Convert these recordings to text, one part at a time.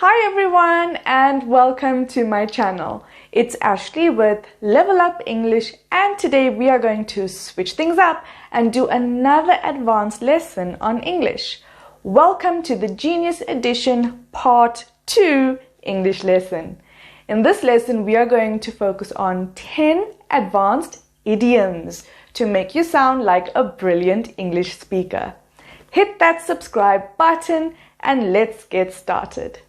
Hi everyone and welcome to my channel. It's Ashley with Level Up English, and today we are going to switch things up and do another advanced lesson on English. Welcome to the Genius Edition Part 2 English lesson. In this lesson we are going to focus on 10 advanced idioms to make you sound like a brilliant English speaker. Hit that subscribe button and let's get started.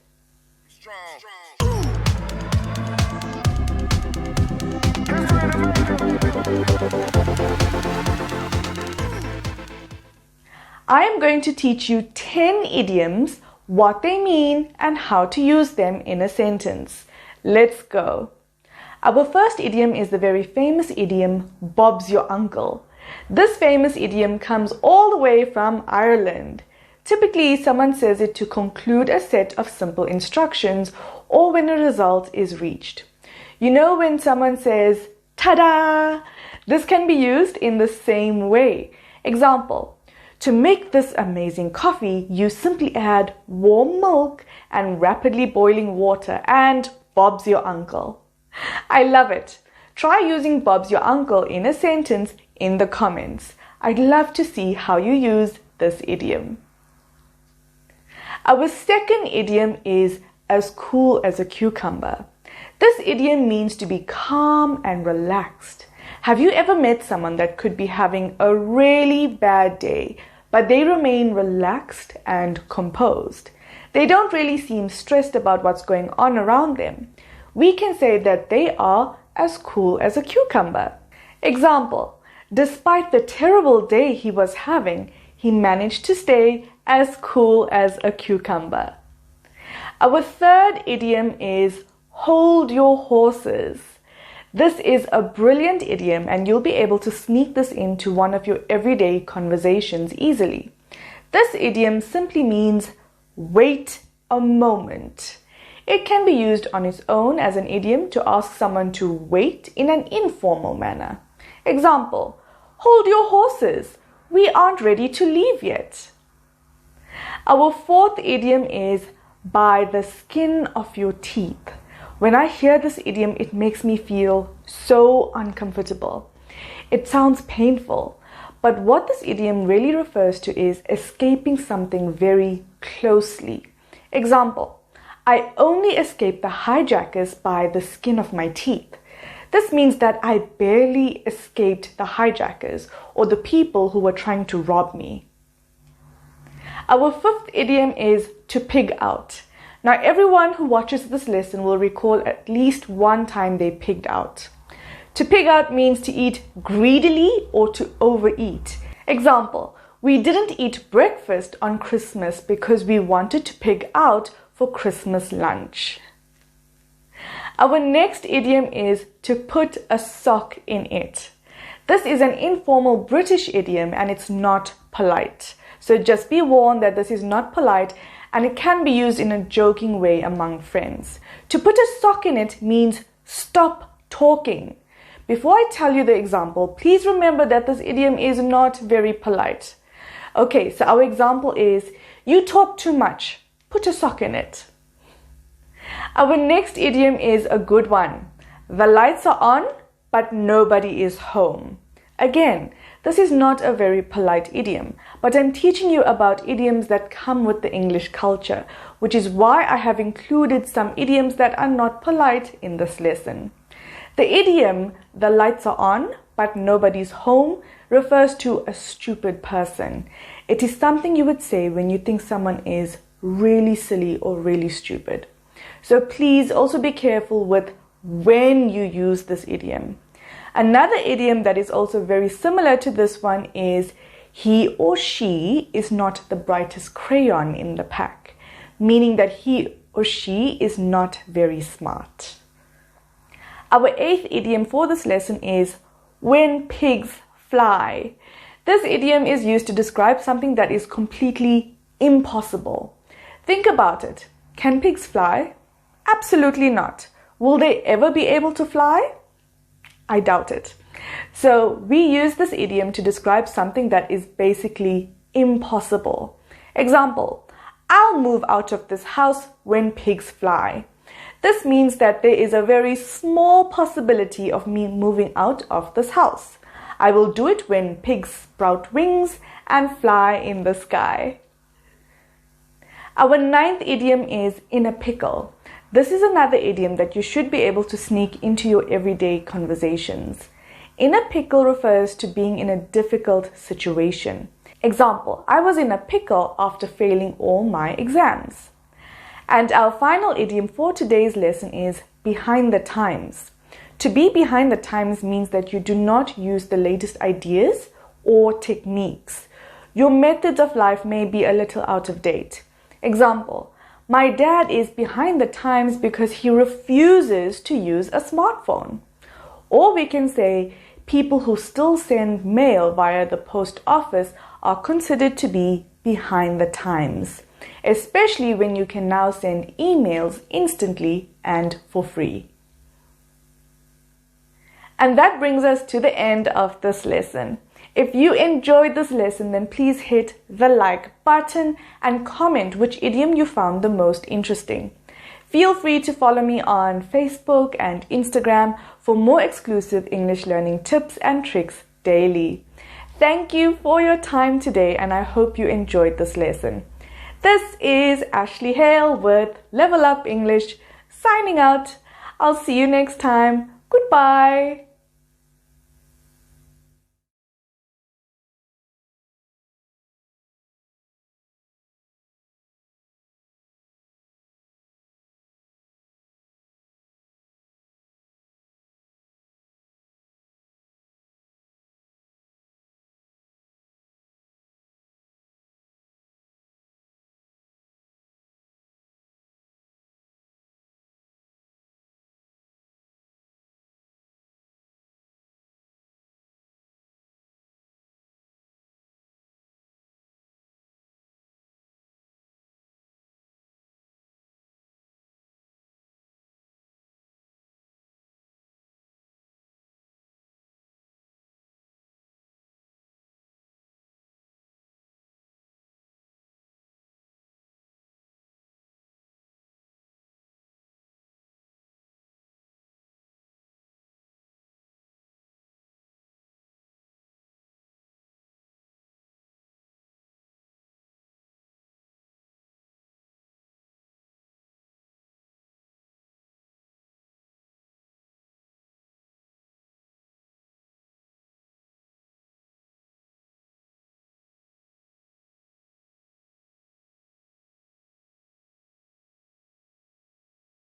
I am going to teach you 10 idioms, what they mean, and how to use them in a sentence. Let's go. Our first idiom is the very famous idiom, Bob's your uncle. This famous idiom comes all the way from Ireland. Typically, someone says it to conclude a set of simple instructions or when a result is reached. You know when someone says, "Ta-da!" This can be used in the same way. Example, to make this amazing coffee, you simply add warm milk and rapidly boiling water and Bob's your uncle. I love it. Try using Bob's your uncle in a sentence in the comments. I'd love to see how you use this idiom. Our second idiom is as cool as a cucumber. This idiom means to be calm and relaxed. Have you ever met someone that could be having a really bad day, but they remain relaxed and composed? They don't really seem stressed about what's going on around them. We can say that they are as cool as a cucumber. Example, despite the terrible day he was having, he managed to stay as cool as a cucumber. Our third idiom is hold your horses. This is a brilliant idiom and you'll be able to sneak this into one of your everyday conversations easily. This idiom simply means wait a moment. It can be used on its own as an idiom to ask someone to wait in an informal manner. Example, hold your horses. We aren't ready to leave yet. Our fourth idiom is by the skin of your teeth. When I hear this idiom, it makes me feel so uncomfortable. It sounds painful, but what this idiom really refers to is escaping something very closely. Example, I only escaped the hijackers by the skin of my teeth. This means that I barely escaped the hijackers or the people who were trying to rob me. Our fifth idiom is to pig out. Now, everyone who watches this lesson will recall at least one time they pigged out. To pig out means to eat greedily or to overeat. Example, we didn't eat breakfast on Christmas because we wanted to pig out for Christmas lunch. Our next idiom is to put a sock in it. This is an informal British idiom and it's not polite. So just be warned that this is not polite and it can be used in a joking way among friends. To put a sock in it means stop talking. Before I tell you the example, please remember that this idiom is not very polite. Okay, so our example is, you talk too much, put a sock in it. Our next idiom is a good one. The lights are on, but nobody is home. Again, this is not a very polite idiom, but I'm teaching you about idioms that come with the English culture, which is why I have included some idioms that are not polite in this lesson. The idiom, the lights are on, but nobody's home, refers to a stupid person. It is something you would say when you think someone is really silly or really stupid. So please also be careful with when you use this idiom. Another idiom that is also very similar to this one is he or she is not the brightest crayon in the pack, meaning that he or she is not very smart. Our eighth idiom for this lesson is when pigs fly. This idiom is used to describe something that is completely impossible. Think about it. Can pigs fly? Absolutely not. Will they ever be able to fly? I doubt it. So we use this idiom to describe something that is basically impossible. Example, I'll move out of this house when pigs fly. This means that there is a very small possibility of me moving out of this house. I will do it when pigs sprout wings and fly in the sky. Our ninth idiom is in a pickle. This is another idiom that you should be able to sneak into your everyday conversations. In a pickle refers to being in a difficult situation. Example, I was in a pickle after failing all my exams. And our final idiom for today's lesson is behind the times. To be behind the times means that you do not use the latest ideas or techniques. Your methods of life may be a little out of date. Example, my dad is behind the times because he refuses to use a smartphone. Or we can say, people who still send mail via the post office are considered to be behind the times, especially when you can now send emails instantly and for free. And that brings us to the end of this lesson. If you enjoyed this lesson, then please hit the like button and comment which idiom you found the most interesting. Feel free to follow me on Facebook and Instagram for more exclusive English learning tips and tricks daily. Thank you for your time today, and I hope you enjoyed this lesson. This is Ashley Hale with Level Up English signing out. I'll see you next time. Goodbye.